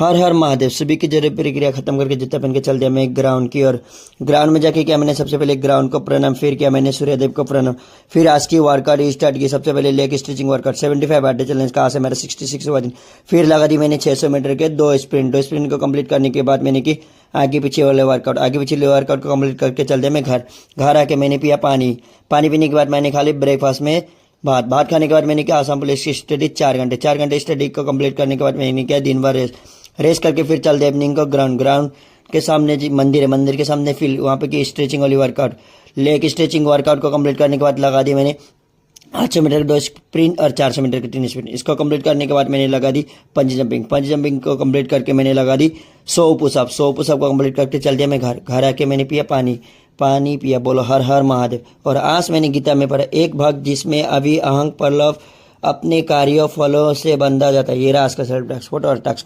हर हर महादेव। सुबह की जरूरी प्रक्रिया खत्म करके जूता पहन के चल दिया मैं ग्राउंड की ओर। ग्राउंड में जाके क्या मैंने सबसे पहले ग्राउंड को प्रणाम, फिर किया मैंने सूर्यदेव को प्रणाम, फिर आज की वर्कआउट स्टार्ट की। सबसे पहले लेग स्ट्रेचिंग वर्कआउट 75 आधे चैलेंज का, आज से मेरा 66 हुआ दिन। फिर लगा दी मैंने 600 मीटर के दो स्प्रिंट को कंप्लीट करने के बाद मैंने की आगे पीछे वाले वर्कआउट। आगे पीछे वर्कआउट को कंप्लीट करके चल दिया मैं घर आके मैंने पिया पानी पीने के बाद मैंने खा ली ब्रेकफास्ट में भात खाने के बाद मैंने किया आसाम पुलिस की स्टडी 4 घंटे स्टडी को कंप्लीट करने के बाद मैंने किया दिन भर रेस्ट करके फिर चल दिया इवनिंग को ग्राउंड के सामने जी मंदिर है, मंदिर के सामने फील्ड, वहाँ पे की स्ट्रेचिंग वाली वर्कआउट। लेग स्ट्रेचिंग वर्कआउट को कंप्लीट करने के बाद लगा दी मैंने 800 मीटर 2 स्प्रिंट और 400 मीटर की 3 स्प्रिंट। इसको कंप्लीट करने के बाद मैंने लगा दी पंजी जंपिंग को कंप्लीट करके मैंने लगा दी 100 पुशअप को कंप्लीट करके चल दिया मैं घर आके मैंने पिया पानी पिया। बोलो हर हर महादेव। और आज मैंने गीता में पढ़ा एक भाग जिसमें अभी अहंग परलव अपने कार्यों फलों से बंधा जाता है। ये रहा आज का सेल्फ टैक्स फोटो और टैक्स